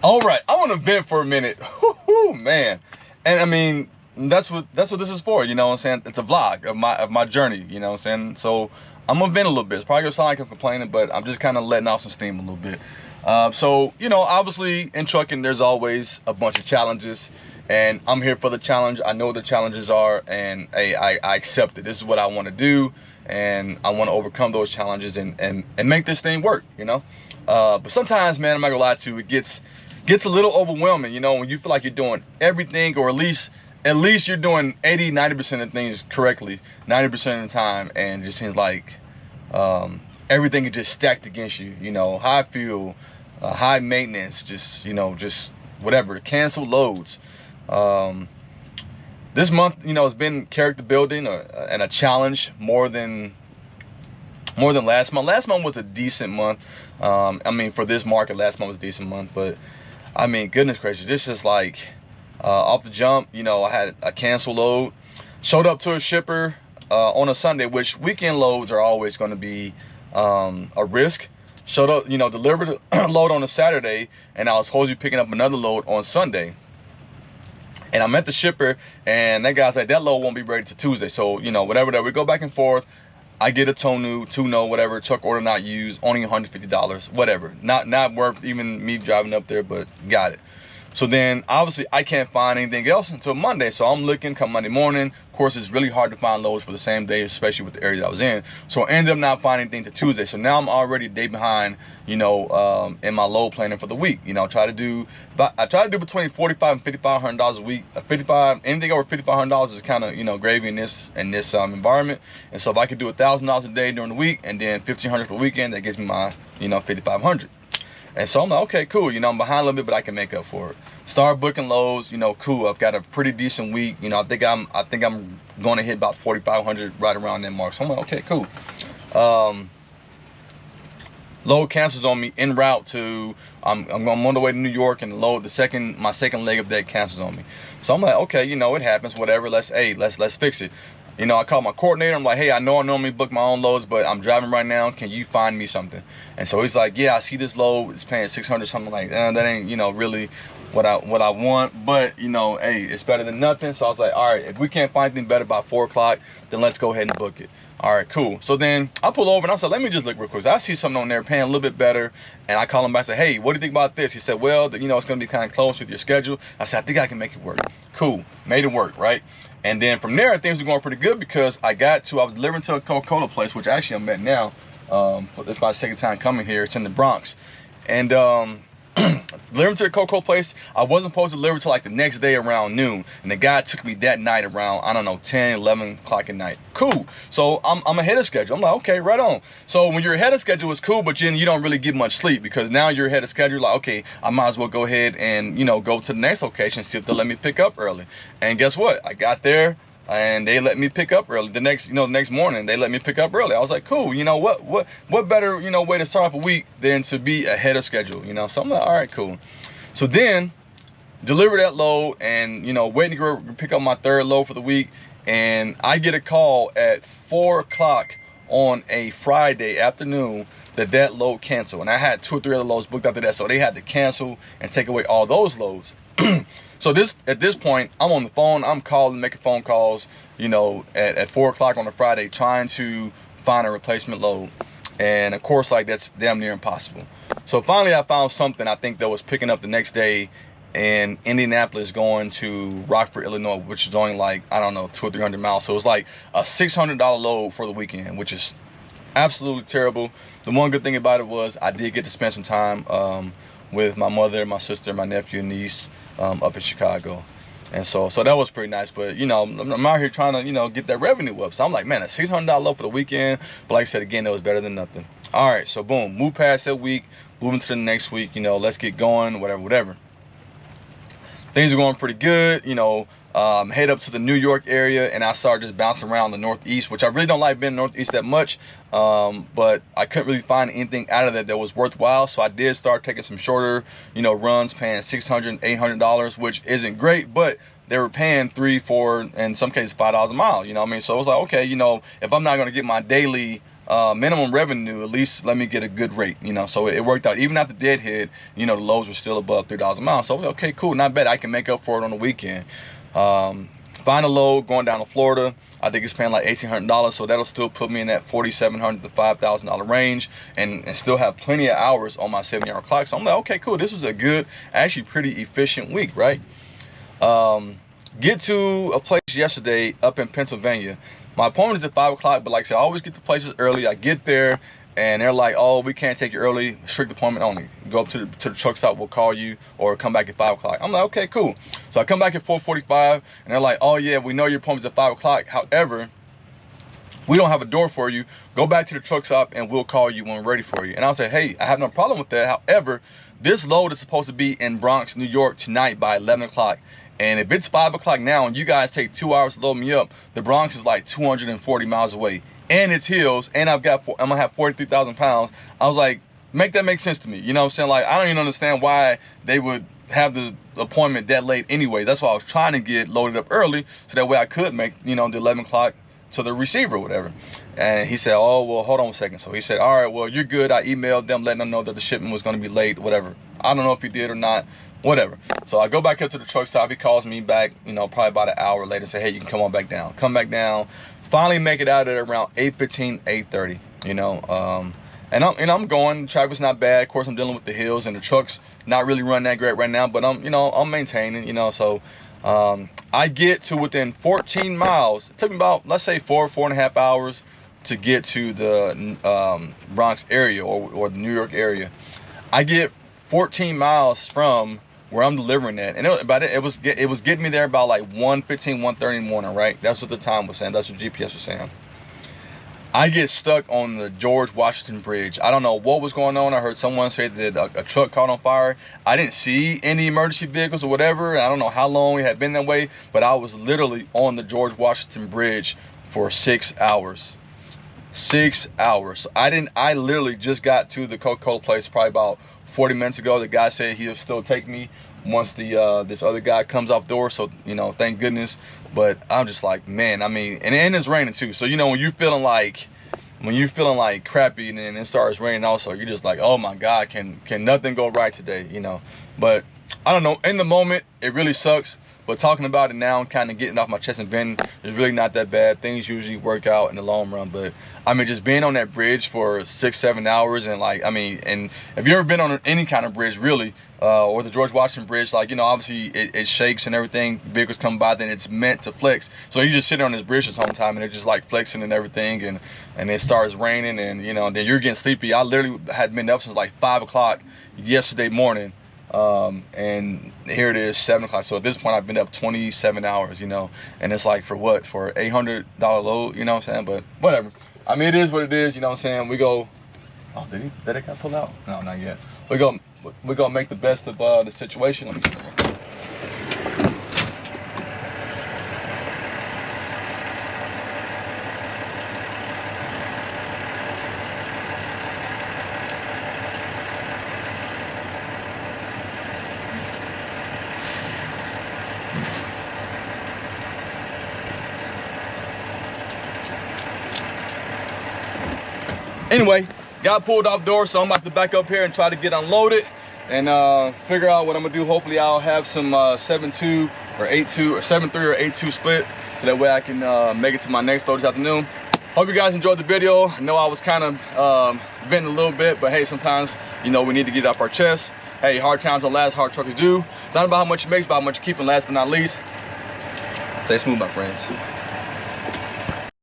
All right, I want to vent for a minute. Woo, man. And I mean, that's what this is for, you know what I'm saying? It's a vlog of my journey, you know what I'm saying? So I'm gonna vent a little bit. It's probably gonna sound like I'm complaining, but I'm just kind of letting off some steam a little bit. So, you know, obviously in trucking, there's always a bunch of challenges, and I'm here for the challenge. I know what the challenges are, and hey, I accept it. This is what I want to do, and I want to overcome those challenges and make this thing work, you know? But sometimes, man, I'm not gonna lie to you, it gets a little overwhelming, you know, when you feel like you're doing everything, or at least you're doing 80-90% of things correctly 90% of the time, and it just seems like everything is just stacked against you, you know, high fuel, high maintenance, just, you know, just whatever, canceled loads. This month, you know, it's been character building and a challenge more than last month. Last month was a decent month. I mean, for this market, last month was a decent month, but I mean, goodness gracious, this is like off the jump. You know, I had a cancel load, showed up to a shipper on a Sunday, which weekend loads are always going to be a risk. Showed up, you know, delivered a load on a Saturday, and I was supposed to be picking up another load on Sunday. And I met the shipper, and that guy's like, that load won't be ready till Tuesday. So, you know, whatever, we go back and forth. I get a two-no, whatever, truck order not used, only $150, whatever. Not worth even me driving up there, but got it. So then, obviously, I can't find anything else until Monday. So I'm looking come Monday morning. Of course, it's really hard to find loads for the same day, especially with the area that I was in. So I ended up not finding anything to Tuesday. So now I'm already a day behind, you know, in my load planning for the week. You know, I try to do between $4,500 and $5,500 a week. Anything over $5,500 is kind of, you know, gravy in this environment. And so if I could do $1,000 a day during the week and then $1,500 per weekend, that gives me my, you know, $5,500. And so I'm like, okay, cool. You know, I'm behind a little bit, but I can make up for it. Start booking loads, you know, cool. I've got a pretty decent week. You know, I think I'm going to hit about 4,500 right around that mark. So I'm like, okay, cool. Load cancels on me en route to, I'm on the way to New York, and my second leg of that cancels on me. So I'm like, okay, you know, it happens, whatever. Let's fix it. You know, I call my coordinator. I'm like, hey, I know I normally book my own loads, but I'm driving right now. Can you find me something? And so he's like, yeah, I see this load. It's paying $600, something like that. That ain't, you know, really what I want. But, you know, hey, it's better than nothing. So I was like, all right, if we can't find anything better by 4 o'clock, then let's go ahead and book it. All right, cool. So then I pull over and I said, let me just look real quick. So I see something on there paying a little bit better. And I call him back and say, hey, what do you think about this? He said, well, you know, it's going to be kind of close with your schedule. I said, I think I can make it work. Cool. Made it work, right? And then from there, things were going pretty good because I was delivering to a Coca-Cola place, which actually I'm at now. This is my second time coming here. It's in the Bronx. And delivering to the Coca-Cola place, I wasn't supposed to deliver till like the next day around noon. And the guy took me that night around, I don't know, 10, 11 o'clock at night. Cool. So I'm ahead of schedule. I'm like, okay, right on. So when you're ahead of schedule, it's cool, but then you don't really get much sleep because now you're ahead of schedule. Like, okay, I might as well go ahead and, you know, go to the next location, see if they'll let me pick up early. And guess what? I got there and they let me pick up early. The next morning, they let me pick up early. I was like, cool. You know what better, you know, way to start off a week than to be ahead of schedule, you know? So I'm like, all right, cool. So then deliver that load and, you know, waiting to go pick up my third load for the week. And I get a call at 4 o'clock on a Friday afternoon that load canceled. And I had 2 or 3 other loads booked after that. So they had to cancel and take away all those loads. So at this point, I'm on the phone. I'm calling, making phone calls, you know, at 4 o'clock on a Friday, trying to find a replacement load. And of course, like, that's damn near impossible. So finally, I found something I think that was picking up the next day in Indianapolis going to Rockford, Illinois, which is only like, I don't know, 200 or 300 miles. So it was like a $600 load for the weekend, which is absolutely terrible. The one good thing about it was I did get to spend some time with my mother, my sister, my nephew, and niece up in Chicago. And so that was pretty nice. But, you know, I'm out here trying to, you know, get that revenue up. So I'm like, man, a $600 load for the weekend. But like I said, again, that was better than nothing. All right, so boom, move past that week, moving to the next week, you know, let's get going, whatever. Things are going pretty good, you know. Head up to the New York area, and I started just bouncing around the Northeast, which I really don't like being Northeast that much. But I couldn't really find anything out of that was worthwhile. So I did start taking some shorter, you know, runs, paying $600, $800, which isn't great, but they were paying $3, $4, in some cases $5 a mile. You know what I mean? So it was like, okay, you know, if I'm not going to get my daily minimum revenue, at least let me get a good rate, you know. So it worked out. Even after deadhead, you know, the lows were still above $3 a mile. So okay, cool, not bad. I can make up for it on the weekend. Final load going down to Florida, I think it's paying like $1,800, so that'll still put me in that $4,700 to $5,000 range, and still have plenty of hours on my 70-hour clock. So I'm like, okay, cool. This was a good, actually pretty efficient week, right? Get to a place yesterday up in Pennsylvania. My appointment is at 5 o'clock, but like I said, I always get to places early. I get there, and they're like, oh, we can't take you early, strict appointment only. Go up to the truck stop, we'll call you, or come back at 5 o'clock. I'm like, okay, cool. So I come back at 4:45, and they're like, oh yeah, we know your appointment's at 5 o'clock. However, we don't have a door for you. Go back to the truck stop, and we'll call you when we're ready for you. And I'll say, hey, I have no problem with that. However, this load is supposed to be in Bronx, New York tonight by 11 o'clock. And if it's 5 o'clock now and you guys take 2 hours to load me up, the Bronx is like 240 miles away. And it's hills, and I'm gonna have 43,000 pounds. I was like, make that make sense to me. You know what I'm saying? Like, I don't even understand why they would have the appointment that late anyway. That's why I was trying to get loaded up early, so that way I could make, you know, the 11 o'clock to the receiver or whatever. And he said, oh, well, hold on a second. So he said, all right, well, you're good. I emailed them, letting them know that the shipment was gonna be late, whatever. I don't know if he did or not, whatever. So I go back up to the truck stop. He calls me back, you know, probably about an hour later, say, hey, you can come on back down. Come back down. Finally make it out at around 8:15, 8:30, you know. And I'm going. The traffic's not bad. Of course, I'm dealing with the hills, and the truck's not really running that great right now, but I'm maintaining, you know. So I get to within 14 miles. It took me about, let's say, 4.5 hours to get to the Bronx area or the New York area. I get 14 miles from where I'm delivering at, and it was getting me there about like 1:15, 1:30 in the morning, right? That's what the time was saying. That's what GPS was saying. I get stuck on the George Washington Bridge. I don't know what was going on. I heard someone say that a truck caught on fire. I didn't see any emergency vehicles or whatever. I don't know how long it had been that way, but I was literally on the George Washington Bridge for 6 hours. 6 hours. I literally just got to the Coca-Cola place probably about 40 minutes ago. The guy said he'll still take me once this other guy comes off door, so, you know, thank goodness. But I'm just like, man, I mean, and it's raining too, so, you know, when you're feeling like crappy and then it starts raining also, you're just like, oh my God, can nothing go right today, you know? But I don't know, in the moment it really sucks, but talking about it now and kind of getting off my chest and venting is really not that bad. Things usually work out in the long run. But I mean, just being on that bridge for 6-7 hours, and like, I mean, and if you've ever been on any kind of bridge really, or the George Washington Bridge, like, you know, obviously it shakes and everything, vehicles come by, then it's meant to flex. So you just sit on this bridge this whole time and it's just like flexing and everything, and it starts raining, and, you know, then you're getting sleepy. I literally had been up since like 5 o'clock yesterday morning. And here it is, 7 o'clock. So at this point I've been up 27 hours, you know, and it's like, for what, for $800 load, you know what I'm saying? But whatever, I mean, it is what it is, you know what I'm saying? We go, oh, did that guy pull out? No, not yet. We're gonna make the best of the situation. Let me see. Anyway, got pulled off door, so I'm about to back up here and try to get unloaded and figure out what I'm gonna do. Hopefully I'll have some 7.2 or 8.2 or 7.3 or 8.2 split, so that way I can make it to my next load this afternoon. Hope you guys enjoyed the video. I know I was kind of venting a little bit, but hey, sometimes, you know, we need to get it off our chest. Hey, hard times don't last, hard truckers do. It's not about how much you make, it's about how much you keep, and last but not least, stay smooth, my friends.